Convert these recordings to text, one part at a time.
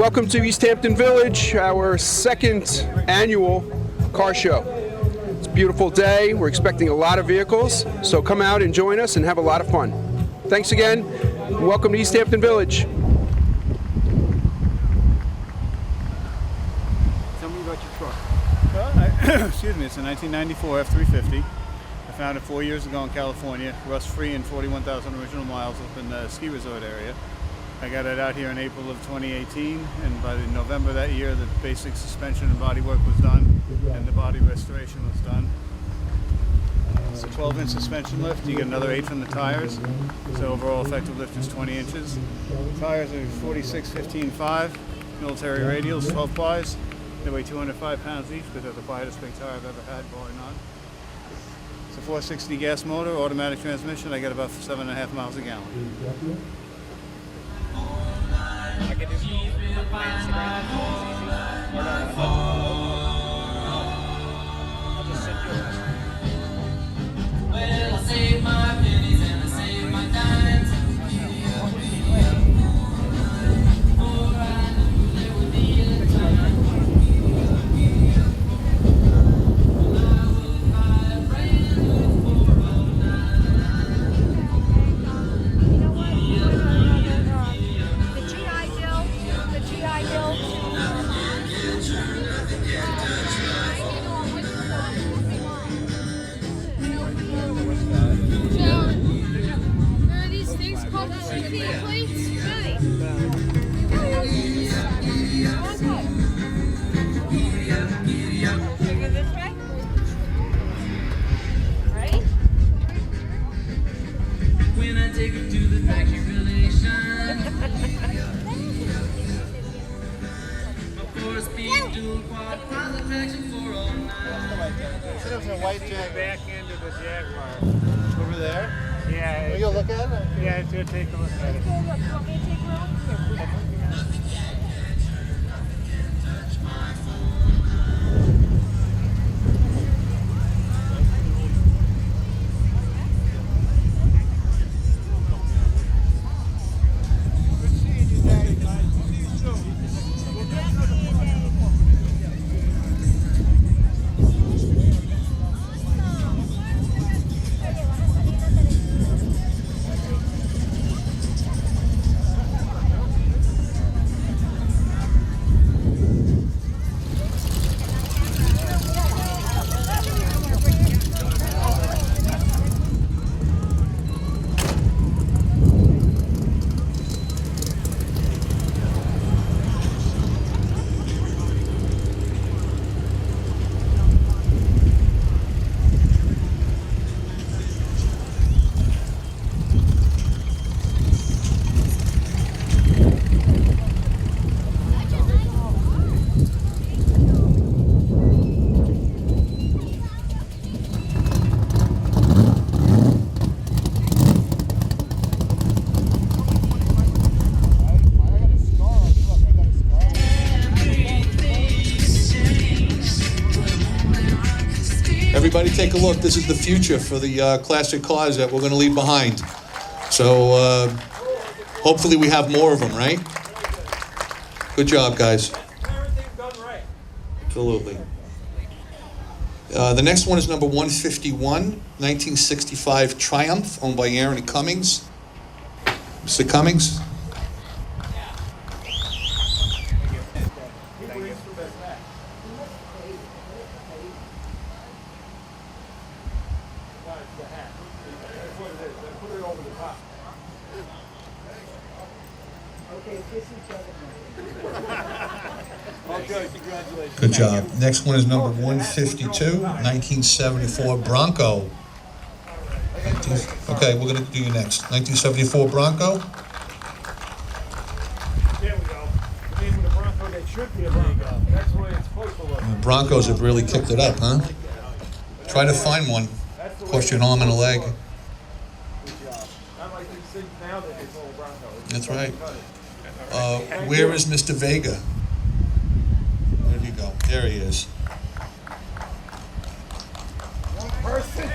Welcome to East Hampton Village, our second annual car show. It's a beautiful day. We're expecting a lot of vehicles, so come out and join us and have a lot of fun. Thanks again. Welcome to East Hampton Village. Tell me about your truck. Excuse me, it's a 1994 F-350. I found it 4 years ago in California, rust-free and 41,000 original miles up in the ski resort area. I got it out here in April of 2018, and by November that year, the basic suspension and body work was done, and the body restoration was done. It's a 12-inch suspension lift. You get another 8 from the tires, so overall effective lift is 20 inches. Tires are 46-15-5, military radials, 12 plies. They weigh 205 pounds each, but they're the widest big tire I've ever had, bar none. It's a 460 gas motor, automatic transmission. I get about 7.5 miles a gallon. I could do my Instagram. Or no, I'll just send you a message. Well, I save my pennies and I save my dimes. For I knew there would be a time when I would buy a brand new 409. The GI Bill. There are these things called liquidated plates. Really? Go this way. Ready? When I take her to the factory relation, my four-speed dual quad pilot traction 409. There's a white back end of the Jaguar. Over there? Yeah. Will you look at it? Yeah, it's going to take a look at it. Go look. You want me to take her off? Everybody take a look. This is the future for the classic cars that we're going to leave behind. So hopefully we have more of them, right? Good job, guys. Everything's done right. Absolutely. The next one is number 151, 1965 Triumph, owned by Aaron and Cummings. Mr. Cummings? Good job. Next one is number 152, 1974 Bronco. Okay, we're going to do you next. 1974 Bronco. There we go. The name of the Bronco that should be a Bronco. That's the way it's supposed to look. The Broncos have really kicked it up, huh? Try to find one. Cost you an arm and a leg. Good job. Not like these things now that it's all Bronco. That's right. Where is Mr. Vega? Where did he go? There he is. Person.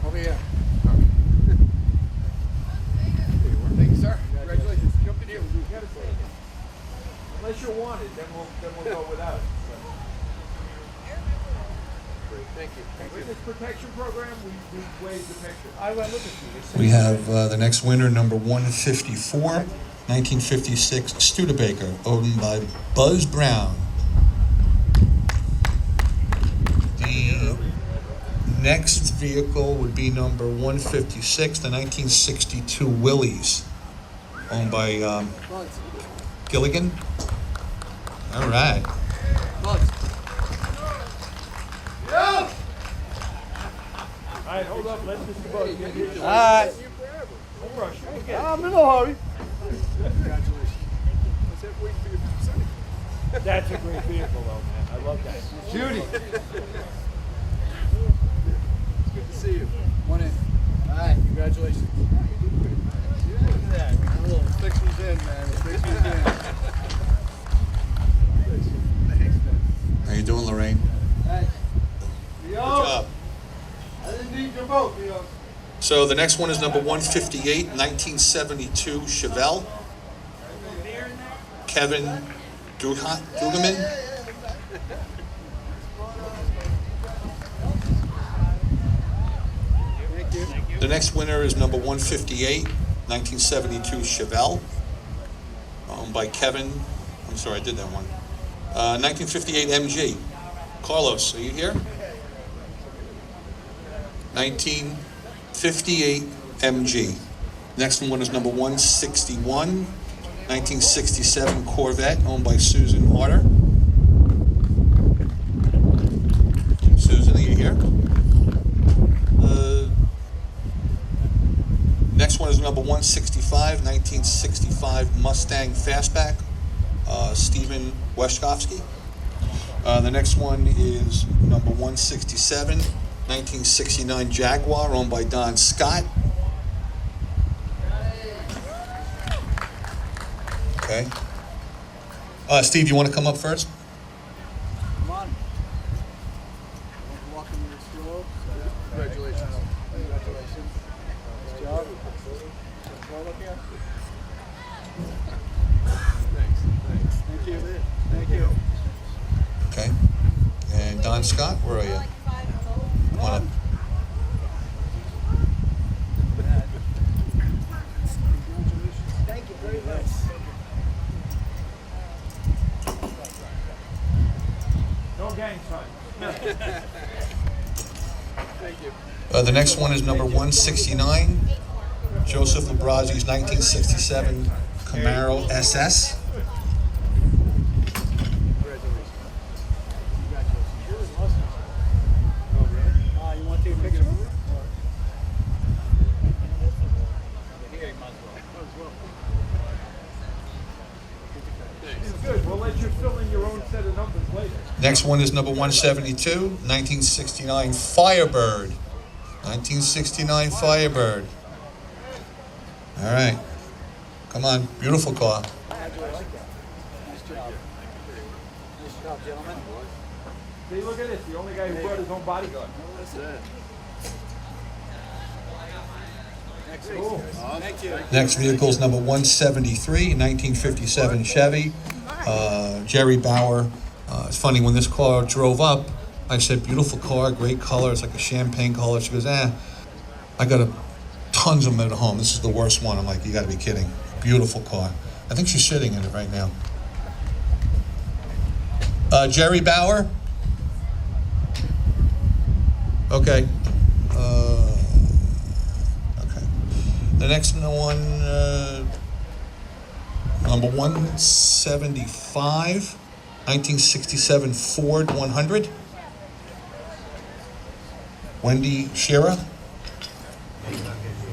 Over here. Thank you, sir. Congratulations. Jump in here. With this protection program, we waive the picture. I went look at you. We have the next winner, number 154, 1956 Studebaker, owned by Buzz Brown. The next vehicle would be number 156, the 1962 Willys, owned by Gilligan. All right. All right, hold up. Let Mr. Buzz get here. All right. Don't rush. I'm in no hurry. Congratulations. Let's have wait for your son. That's a great vehicle, though, man. I love that. Judy. It's good to see you. Morning. Hi, congratulations. Look at that. Little fixers in, man. Fixers in. How you doing, Lorraine? Hey. Good job. I didn't need your vote, Leo. So the next one is number 158, 1972 Chevelle. Kevin Dugeman. The next winner is number 158, 1972 Chevelle, owned by Kevin. I'm sorry, I did that one. 1958 MG. Carlos, are you here? 1958 MG. Next one is number 161, 1967 Corvette, owned by Susan Harder. Susan, are you here? Next one is number 165, 1965 Mustang Fastback, Stephen Weshkovsky. The next one is number 167, 1969 Jaguar, owned by Don Scott. Okay. Steve, you want to come up first? Come on. Walking your school. Congratulations. Congratulations. Nice job. Roll up here. Thanks. Thank you. Thank you. Okay. And Don Scott, where are you? Come on up. Thank you very much. No gang sign. Thank you. The next one is number 169, Joseph Labrazzi's 1967 Camaro SS. You want to take a picture? Good. We'll let you fill in your own set of numbers later. Next one is number 172, 1969 Firebird. 1969 Firebird. All right. Come on. Beautiful car. Nice job. Nice job, gentlemen. See, look at this. The only guy who brought his own bodyguard. That's it. Cool. Thank you. Next vehicle is number 173, 1957 Chevy. Jerry Bauer. It's funny, when this car drove up, I said, beautiful car, great color. It's like a champagne color. She goes, I got tons of them at home. This is the worst one. I'm like, you got to be kidding. Beautiful car. I think she's sitting in it right now. Jerry Bauer. Okay. Okay. The next one, number 175, 1967 Ford 100. Wendy Shearer.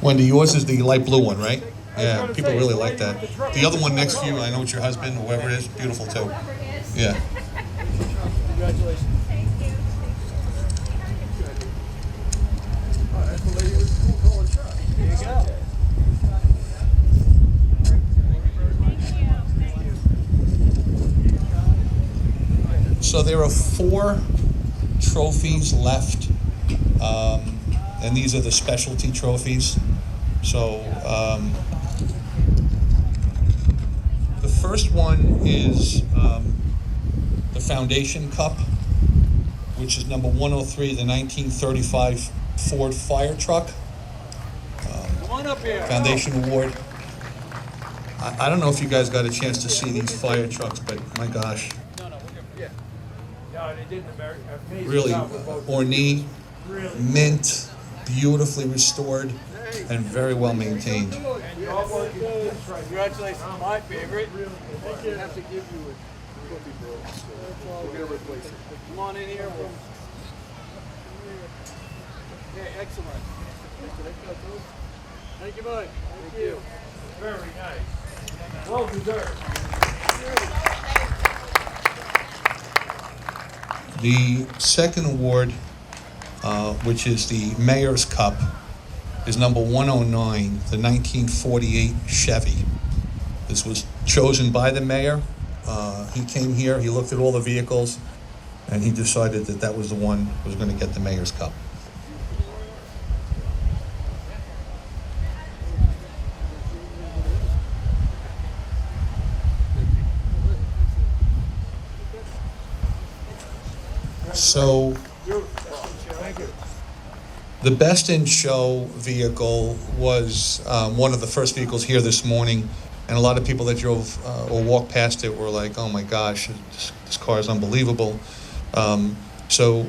Wendy, yours is the light blue one, right? Yeah, people really like that. The other one next to you, I know it's your husband, whoever it is, beautiful too. Yeah. Congratulations. There you go. So there are 4 trophies left, and these are the specialty trophies. So the first one is the Foundation Cup, which is number 103, the 1935 Ford fire truck. Foundation Award. I don't know if you guys got a chance to see these fire trucks, but my gosh. Really ornate, mint, beautifully restored, and very well maintained. Congratulations, my favorite. We have to give you a cookie, bro. We're going to replace it. Come on in here. Okay, excellent. Thank you, bud. Thank you. Very nice. Well deserved. The second award, which is the Mayor's Cup, is number 109, the 1948 Chevy. This was chosen by the mayor. He came here, he looked at all the vehicles, and he decided that that was the one who was going to get the Mayor's Cup. So, the Best in Show vehicle was one of the first vehicles here this morning, and a lot of people that drove or walked past it were like, oh my gosh, this car is unbelievable. So,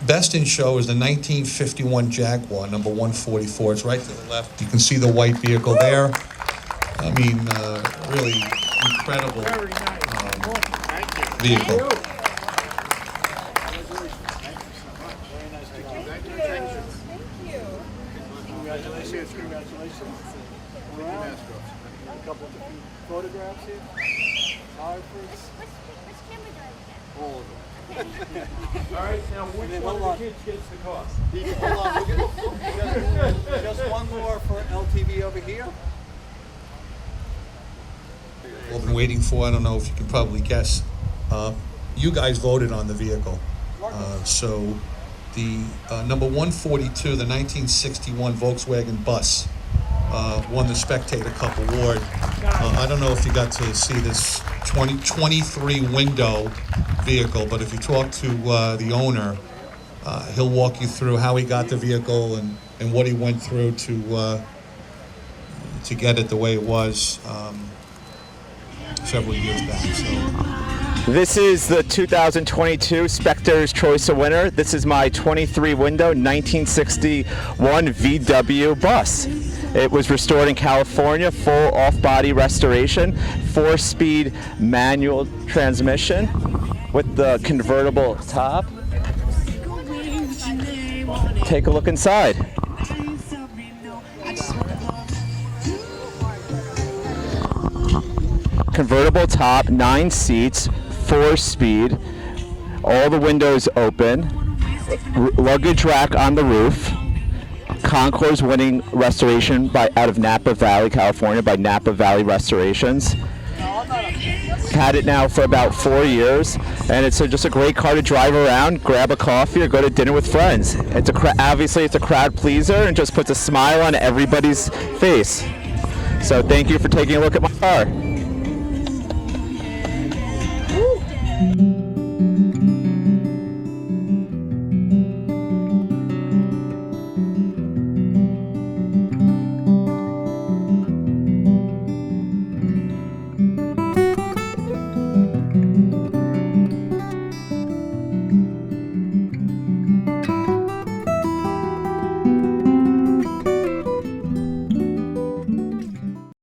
Best in Show is the 1951 Jaguar, number 144. It's right to the left. You can see the white vehicle there. I mean, really incredible vehicle. Congratulations, congratulations. Around. A couple of photographs here. Photographers. Which camera do I get? All of them. All right, now which one of the kids gets the car? Hold on, we're gonna, just one more for LTV over here. We've been waiting for, I don't know if you can probably guess. You guys voted on the vehicle. So the number 142, the 1961 Volkswagen bus, won the Spectator Cup Award. I don't know if you got to see this 23 window vehicle, but if you talk to the owner, he'll walk you through how he got the vehicle and what he went through to get it the way it was several years back. So. This is the 2022 Spectator's Choice of Winner. This is my 23 window 1961 VW bus. It was restored in California, full off-body restoration, 4-speed manual transmission with the convertible top. Take a look inside. Convertible top, 9 seats, 4-speed, all the windows open, luggage rack on the roof. Concours winning restoration out of Napa Valley, California by Napa Valley Restorations. Had it now for about 4 years, and it's just a great car to drive around, grab a coffee, or go to dinner with friends. It's obviously it's a crowd pleaser and just puts a smile on everybody's face. So thank you for taking a look at my car.